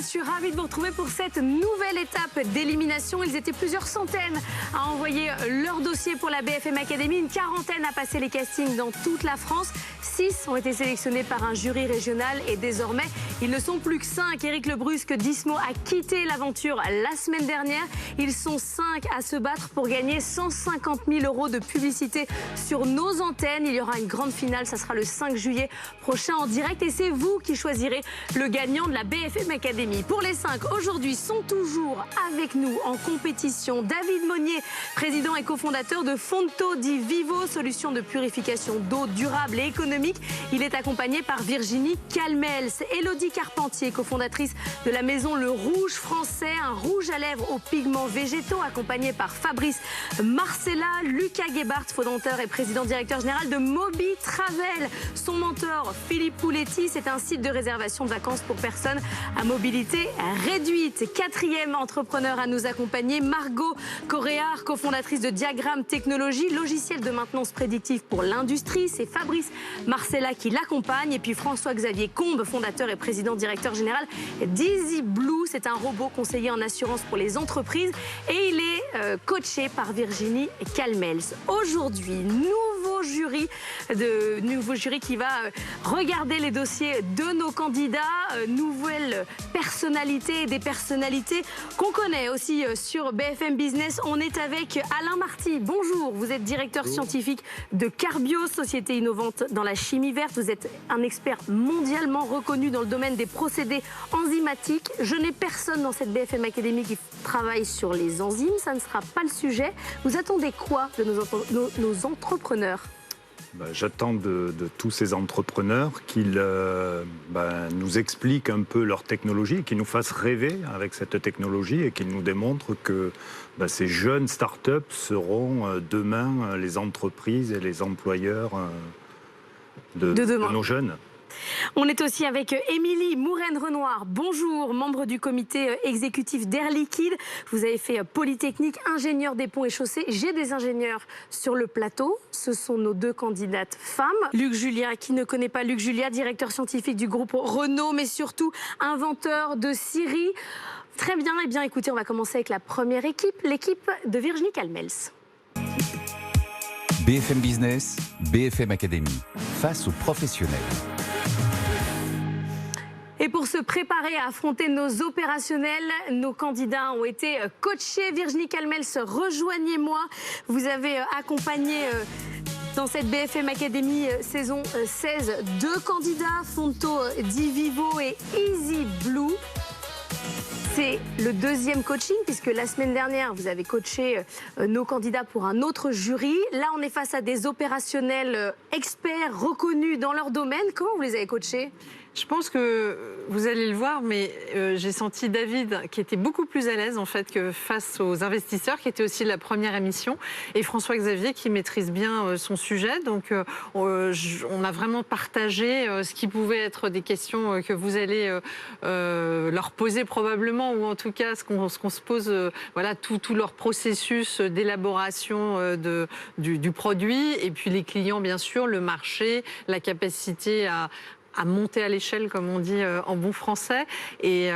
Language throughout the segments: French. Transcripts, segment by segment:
je suis ravie de vous retrouver pour cette nouvelle étape d'élimination. Ils étaient plusieurs centaines à envoyer leur dossier pour la BFM Academy. Une quarantaine a passé les castings dans toute la France. 6 ont été sélectionnés par un jury régional et désormais, ils ne sont plus que 5. Éric Lebrusque d'Ismo a quitté l'aventure la semaine dernière. Ils sont 5 à se battre pour gagner 150 000 € de publicité sur nos antennes. Il y aura une grande finale, ça sera le 5 juillet prochain en direct et c'est vous qui choisirez le gagnant de la BFM Academy. Pour les 5, aujourd'hui sont toujours avec nous en compétition David Monnier, président et cofondateur de Fonto di Vivo, solution de purification d'eau durable et économique. Il est accompagné par Virginie Calmels, Élodie Carpentier, cofondatrice de la maison Le Rouge Français, un rouge à lèvres aux pigments végétaux, accompagné par Fabrice Marcella, Lucas Gebhardt, fondateur et président directeur général de Moby Travel. Son mentor Philippe Pouletti, c'est un site de réservation de vacances pour personnes à mobilité réduite. 4e entrepreneur à nous accompagner, Margot Coréard, cofondatrice de Diagramme Technologies, logiciel de maintenance prédictive pour l'industrie. C'est Fabrice Marcella qui l'accompagne. Et puis François-Xavier Combe, fondateur et président directeur général d'Easy Blue. C'est un robot conseiller en assurance pour les entreprises. Et il est coaché par Virginie Calmels. Aujourd'hui, nouveau jury qui va regarder les dossiers de nos candidats, nouvelles personnalités et des personnalités qu'on connaît aussi sur BFM Business. On est avec Alain Marty. Bonjour, vous êtes directeur scientifique de Carbios, société innovante dans la chimie verte. Vous êtes un expert mondialement reconnu dans le domaine des procédés enzymatiques. Je n'ai personne dans cette BFM Academy qui travaille sur les enzymes, ça ne sera pas le sujet. Vous attendez quoi de nos entrepreneurs ? J'attends de tous ces entrepreneurs qu'ils nous expliquent un peu leur technologie, qu'ils nous fassent rêver avec cette technologie et qu'ils nous démontrent que ces jeunes startups seront demain les entreprises et les employeurs de nos jeunes. On est aussi avec Émilie Mouraine-Renoir. Bonjour, membre du comité exécutif d'Air Liquide. Vous avez fait Polytechnique, ingénieur des ponts et chaussées. J'ai des ingénieurs sur le plateau. Ce sont nos 2 candidates femmes. Luc Julia, qui ne connaît pas Luc Julia, directeur scientifique du groupe Renault, mais surtout inventeur de Siri. Très bien, eh bien écoutez, on va commencer avec la première équipe, l'équipe de Virginie Calmels. BFM Business, BFM Academy, face aux professionnels. Et pour se préparer à affronter nos opérationnels, nos candidats ont été coachés. Virginie Calmels, rejoignez-moi. Vous avez accompagné dans cette BFM Academy saison 16 2 candidats, Fonto di Vivo et Easy Blue. C'est le 2e coaching puisque la semaine dernière, vous avez coaché nos candidats pour un autre jury. Là, on est face à des opérationnels experts reconnus dans leur domaine. Comment vous les avez coachés ? Je pense que vous allez le voir, mais j'ai senti David qui était beaucoup plus à l'aise en fait que face aux investisseurs, qui était aussi la première émission, et François-Xavier qui maîtrise bien son sujet. Donc on a vraiment partagé ce qui pouvait être des questions que vous allez leur poser probablement, ou en tout cas ce qu'on se pose, voilà, tout leur processus d'élaboration du produit, et puis les clients bien sûr, le marché, la capacité à monter à l'échelle, comme on dit en bon français, et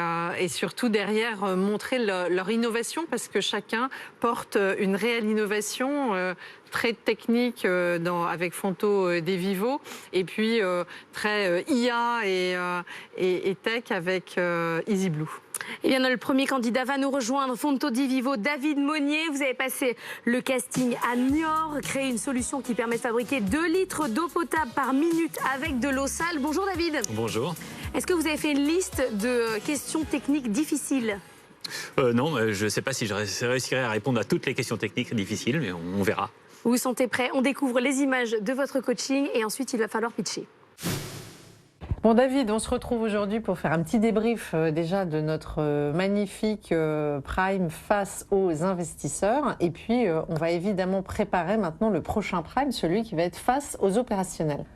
surtout derrière montrer leur innovation, parce que chacun porte une réelle innovation très technique avec Fonto di Vivo, et puis très IA et tech avec Easy Blue. Eh bien, le premier candidat va nous rejoindre, Fonto di Vivo, David Monnier. Vous avez passé le casting à Niort, créé une solution qui permet de fabriquer 2 litres d'eau potable par minute avec de l'eau sale. Bonjour David. Bonjour. Est-ce que vous avez fait une liste de questions techniques difficiles ? Non, je ne sais pas si je réussirai à répondre à toutes les questions techniques difficiles, mais on verra. Vous vous sentez prêt ? On découvre les images de votre coaching et ensuite il va falloir pitcher. Bon David, on se retrouve aujourd'hui pour faire un petit débrief déjà de notre magnifique Prime face aux investisseurs. Et puis on va évidemment préparer maintenant le prochain Prime, celui qui va être face aux opérationnels.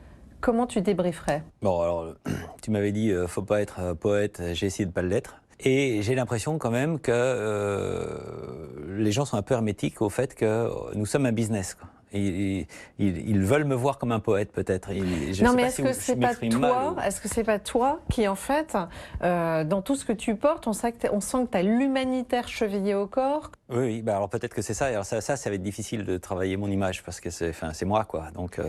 Comment tu débrieferais ? Bon alors, tu m'avais dit faut pas être poète, j'ai essayé de pas l'être. Et j'ai l'impression quand même que les gens sont un peu hermétiques au fait que nous sommes un business, quoi. Ils veulent me voir comme un poète, peut-être. Non, mais est-ce que c'est pas toi, est-ce que c'est pas toi qui, en fait, dans tout ce que tu portes, on sent que tu as l'humanitaire chevillé au corps? Oui, bah alors peut-être que c'est ça. Alors ça va être difficile de travailler mon image parce que c'est moi, quoi. Donc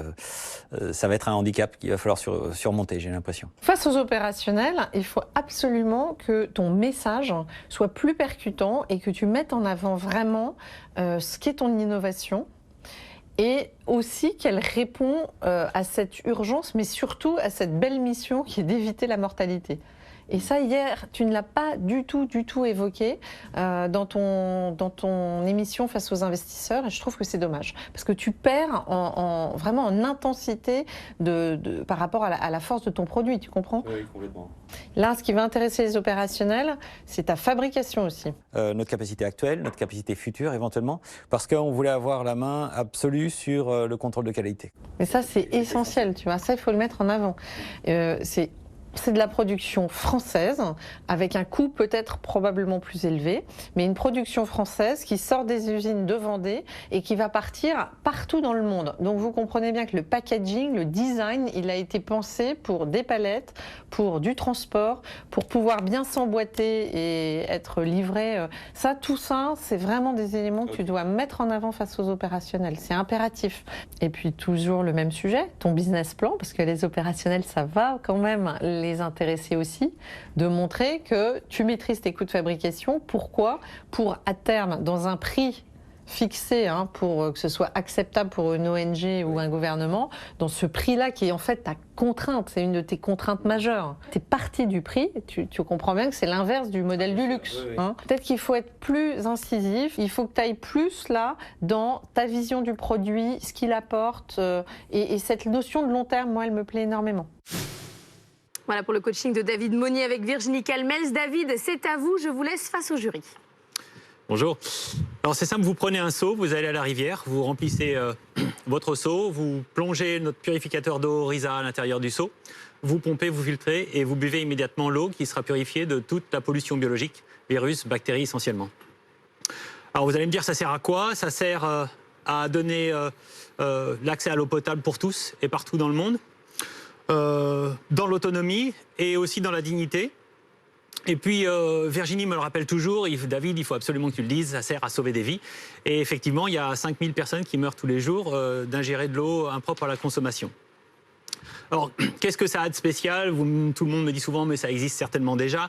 ça va être un handicap qu'il va falloir surmonter, j'ai l'impression. Face aux opérationnels, il faut absolument que ton message soit plus percutant et que tu mettes en avant vraiment ce qu'est ton innovation. Et aussi qu'elle répond à cette urgence, mais surtout à cette belle mission qui est d'éviter la mortalité. Et ça, hier, tu ne l'as pas du tout évoqué dans ton émission face aux investisseurs. Et je trouve que c'est dommage. Parce que tu perds vraiment en intensité par rapport à la force de ton produit. Tu comprends? Oui, complètement. Là, ce qui va intéresser les opérationnels, c'est ta fabrication aussi. Notre capacité actuelle, notre capacité future éventuellement, parce qu'on voulait avoir la main absolue sur le contrôle de qualité. Et ça, c'est essentiel, tu vois. Ça, il faut le mettre en avant. C'est de la production française, avec un coût peut-être probablement plus élevé, mais une production française qui sort des usines de Vendée et qui va partir partout dans le monde. Donc vous comprenez bien que le packaging, le design, il a été pensé pour des palettes, pour du transport, pour pouvoir bien s'emboîter et être livré. Tout ça, c'est vraiment des éléments que tu dois mettre en avant face aux opérationnels. C'est impératif. Et puis toujours le même sujet, ton business plan, parce que les opérationnels, ça va quand même les intéresser aussi, de montrer que tu maîtrises tes coûts de fabrication. Pourquoi? Pour, à terme, dans un prix fixé, pour que ce soit acceptable pour une ONG ou un gouvernement, dans ce prix-là qui est en fait ta contrainte, c'est une de tes contraintes majeures. Tu es parti du prix, tu comprends bien que c'est l'inverse du modèle du luxe. Peut-être qu'il faut être plus incisif, il faut que tu ailles plus là dans ta vision du produit, ce qu'il apporte, et cette notion de long terme, moi, elle me plaît énormément. Voilà pour le coaching de David Monnier avec Virginie Calmels. David, c'est à vous, je vous laisse face au jury. Bonjour. Alors c'est simple, vous prenez un seau, vous allez à la rivière, vous remplissez votre seau, vous plongez notre purificateur d'eau Risa à l'intérieur du seau, vous pompez, vous filtrez et vous buvez immédiatement l'eau qui sera purifiée de toute la pollution biologique, virus, bactéries essentiellement. Alors vous allez me dire, ça sert à quoi? Ça sert à donner l'accès à l'eau potable pour tous et partout dans le monde. Dans l'autonomie et aussi dans la dignité. Et puis Virginie me le rappelle toujours, David, il faut absolument que tu le dises, ça sert à sauver des vies. Et effectivement, il y a 5000 personnes qui meurent tous les jours d'ingérer de l'eau impropre à la consommation. Alors, qu'est-ce que ça a de spécial? Tout le monde me dit souvent, mais ça existe certainement déjà.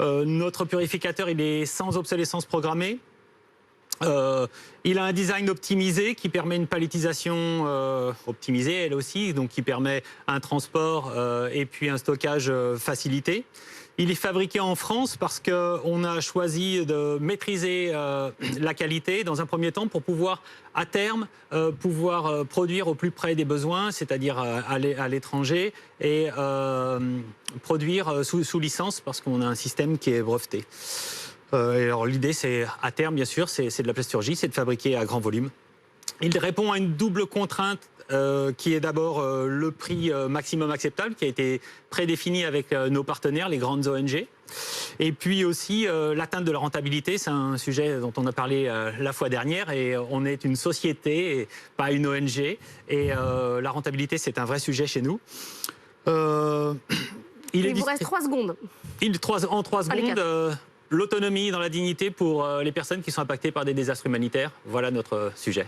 Notre purificateur, il est sans obsolescence programmée. Il a un design optimisé qui permet une palettisation optimisée, elle aussi, donc qui permet un transport et puis un stockage facilité. Il est fabriqué en France parce qu'on a choisi de maîtriser la qualité dans un premier temps pour pouvoir, à terme, produire au plus près des besoins, c'est-à-dire à l'étranger, et produire sous licence parce qu'on a un système qui est breveté. Alors l'idée, c'est à terme, bien sûr, c'est de la plasturgie, c'est de fabriquer à grand volume. Il répond à une double contrainte qui est d'abord le prix maximum acceptable, qui a été prédéfini avec nos partenaires, les grandes ONG. Et puis aussi l'atteinte de la rentabilité, c'est un sujet dont on a parlé la fois dernière, et on est une société, et pas une ONG, et la rentabilité, c'est un vrai sujet chez nous. Il vous reste 3 secondes. En 3 secondes... L'autonomie dans la dignité pour les personnes qui sont impactées par des désastres humanitaires. Voilà notre sujet.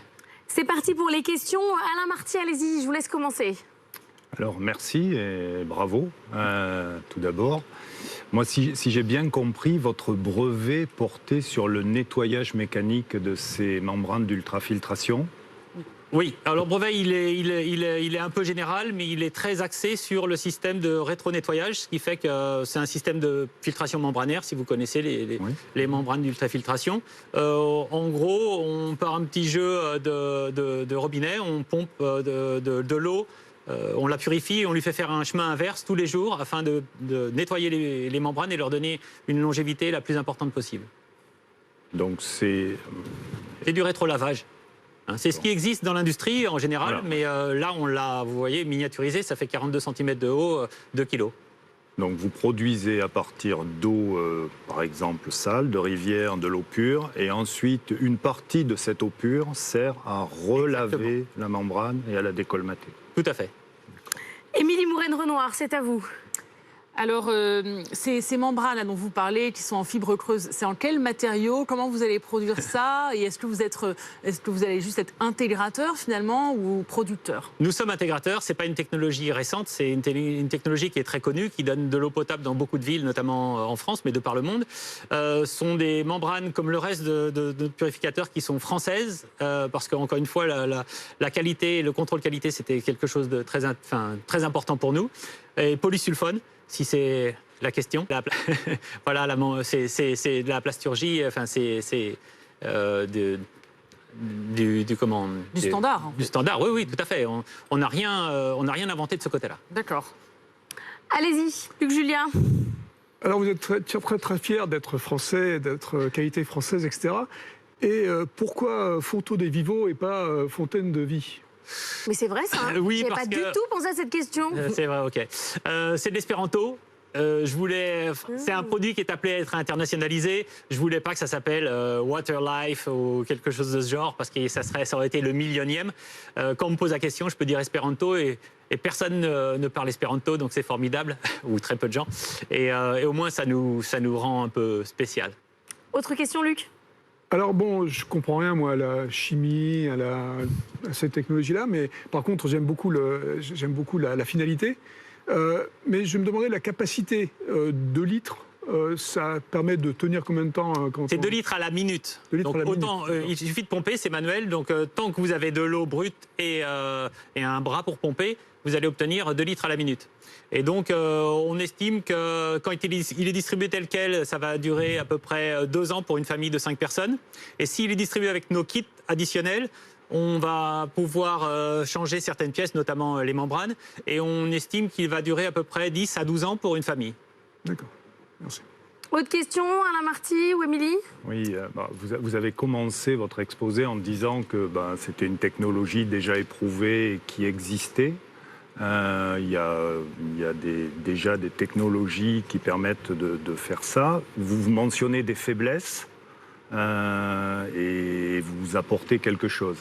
C'est parti pour les questions. Alain Marty, allez-y, je vous laisse commencer. Alors merci et bravo tout d'abord. Moi, si j'ai bien compris, votre brevet portait sur le nettoyage mécanique de ces membranes d'ultrafiltration. Oui, alors le brevet, il est un peu général, mais il est très axé sur le système de rétro-nettoyage, ce qui fait que c'est un système de filtration membranaire, si vous connaissez les membranes d'ultrafiltration. En gros, on part un petit jeu de robinet, on pompe de l'eau, on la purifie et on lui fait faire un chemin inverse tous les jours afin de nettoyer les membranes et leur donner une longévité la plus importante possible. Donc c'est du rétro-lavage. C'est ce qui existe dans l'industrie en général, voilà. Mais là, on l'a, vous voyez, miniaturisé, ça fait 42 cm de haut, 2 kg. Donc vous produisez à partir d'eau par exemple sale, de rivière, de l'eau pure, et ensuite une partie de cette eau pure sert à relaver la membrane et à la décolmater. Tout à fait. Émilie Mouraine-Renoir, c'est à vous. Alors, ces membranes là dont vous parlez, qui sont en fibre creuse, c'est en quel matériau? Comment vous allez produire ça? Et est-ce que vous allez juste être intégrateur finalement ou producteur? Nous sommes intégrateurs, ce n'est pas une technologie récente, c'est une technologie qui est très connue, qui donne de l'eau potable dans beaucoup de villes, notamment en France, mais de par le monde. Sont des membranes comme le reste de nos purificateurs qui sont françaises, parce qu'encore une fois, la qualité, le contrôle qualité, c'était quelque chose de très important pour nous. Et polysulfone, si c'est la question. Voilà, c'est de la plasturgie, enfin c'est du standard. Du standard, oui, tout à fait. On n'a rien inventé de ce côté-là. D'accord. Allez-y, Luc Julien. Alors vous êtes très fier d'être français, d'être qualité française, etc. Et pourquoi Fontaine de Vivo et pas Fontaine de Vie? Mais c'est vrai ça, hein. Oui, J'avais parce pas que- du tout pensé à cette question. C'est vrai, ok. C'est de l'espéranto. C'est un produit qui est appelé à être internationalisé. Je voulais pas que ça s'appelle Waterlife ou quelque chose de ce genre parce que ça aurait été le millionième. Quand on me pose la question, je peux dire espéranto et personne ne parle espéranto, donc c'est formidable, ou très peu de gens. Et au moins ça nous rend un peu spécial. Autre question, Luc? Alors bon, je comprends rien moi à la chimie, à cette technologie-là, mais par contre j'aime beaucoup la finalité. Mais je me demandais la capacité 2 litres. Ça permet de tenir combien de temps C'est 2 litres à la minute. 2 litres Donc à la minute. autant, il suffit de pomper, c'est manuel. Donc tant que vous avez de l'eau brute et un bras pour pomper, vous allez obtenir 2 litres à la minute. Et donc on estime que quand il est distribué tel quel, ça va durer à peu près 2 ans pour une famille de 5 personnes. Et s'il est distribué avec nos kits additionnels, on va pouvoir changer certaines pièces, notamment les membranes. Et on estime qu'il va durer à peu près 10 à 12 ans pour une famille. D'accord, merci. Autre question, Alain Marty ou Émilie? Oui, vous avez commencé votre exposé en disant que c'était une technologie déjà éprouvée et qui existait. Il y a déjà des technologies qui permettent de faire ça. Vous mentionnez des faiblesses et vous apportez quelque chose.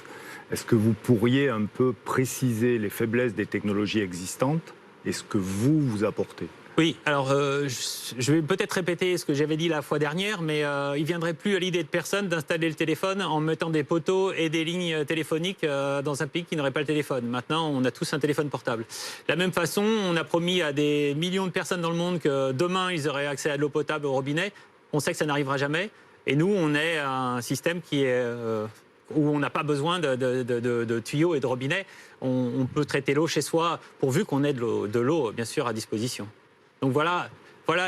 Est-ce que vous pourriez un peu préciser les faiblesses des technologies existantes et ce que vous apportez? Oui, alors je vais peut-être répéter ce que j'avais dit la fois dernière, mais il ne viendrait plus à l'idée de personne d'installer le téléphone en mettant des poteaux et des lignes téléphoniques dans un pays qui n'aurait pas le téléphone. Maintenant, on a tous un téléphone portable. De la même façon, on a promis à des millions de personnes dans le monde que demain, ils auraient accès à de l'eau potable au robinet. On sait que ça n'arrivera jamais. Et nous, on est un système qui est... où on n'a pas besoin de tuyaux et de robinets. On peut traiter l'eau chez soi, pourvu qu'on ait de l'eau, bien sûr, à disposition. Donc voilà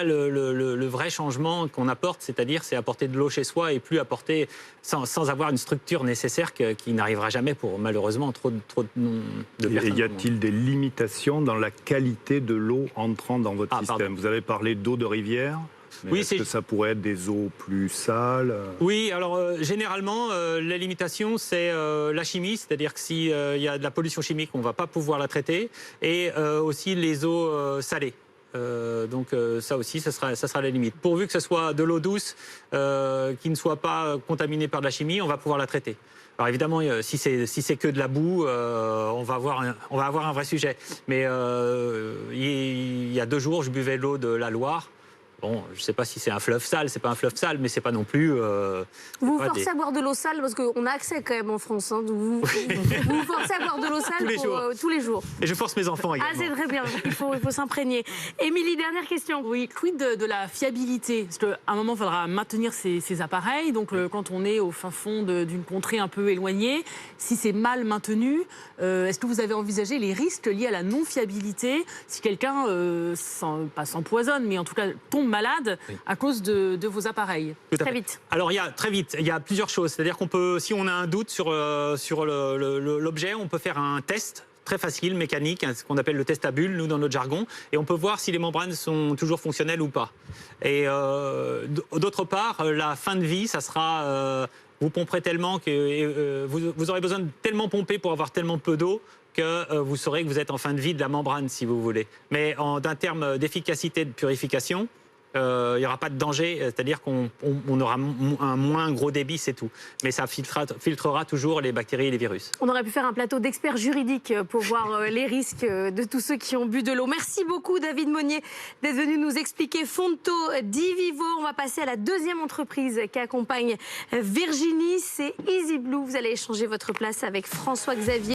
le vrai changement qu'on apporte, c'est-à-dire c'est apporter de l'eau chez soi et plus apporter sans avoir une structure nécessaire qui n'arrivera jamais pour malheureusement trop de personnes. Et y a-t-il des limitations dans la qualité de l'eau entrant dans votre système? Pardon. Vous avez parlé d'eau de rivière. Oui, est-ce que ça pourrait être des eaux plus sales? Oui, alors généralement, la limitation, c'est la chimie, c'est-à-dire que s'il y a de la pollution chimique, on ne va pas pouvoir la traiter, et aussi les eaux salées. Donc ça aussi, ça sera la limite. Pourvu que ce soit de l'eau douce qui ne soit pas contaminée par de la chimie, on va pouvoir la traiter. Alors évidemment, si c'est que de la boue, on va avoir un vrai sujet. Mais il y a 2 jours, je buvais l'eau de la Loire. Bon, je ne sais pas si c'est un fleuve sale, c'est pas un fleuve sale, mais c'est pas non plus... Vous vous forcez à boire de l'eau sale parce qu'on a accès quand même en France. Hein, vous vous forcez à boire de l'eau sale tous les jours. Et je force mes enfants également. Ah, c'est très bien, il faut s'imprégner. Émilie, dernière question. Oui, quid de la fiabilité? Parce qu'à un moment, il faudra maintenir ces appareils. Donc, quand on est au fin fond d'une contrée un peu éloignée, si c'est mal maintenu, est-ce que vous avez envisagé les risques liés à la non-fiabilité si quelqu'un, pas s'empoisonne, mais en tout cas tombe malade à cause de vos appareils? Très vite. Alors, il y a plusieurs choses. C'est-à-dire qu'on peut, si on a un doute sur l'objet, on peut faire un test très facile, mécanique, ce qu'on appelle le test à bulles, nous, dans notre jargon, et on peut voir si les membranes sont toujours fonctionnelles ou pas. Et d'autre part, la fin de vie, ça sera... vous pomperez tellement que... vous aurez besoin de tellement pomper pour avoir tellement peu d'eau que vous saurez que vous êtes en fin de vie de la membrane, si vous voulez. Mais d'un terme d'efficacité de purification, il n'y aura pas de danger, c'est-à-dire qu'on aura un moins gros débit, c'est tout. Mais ça filtrera toujours les bactéries et les virus. On aurait pu faire un plateau d'experts juridiques pour voir les risques de tous ceux qui ont bu de l'eau. Merci beaucoup David Monnier d'être venu nous expliquer Fonto Divivo. On va passer à la deuxième entreprise qui accompagne Virginie, c'est Easy Blue. Vous allez échanger votre place avec François Xavier.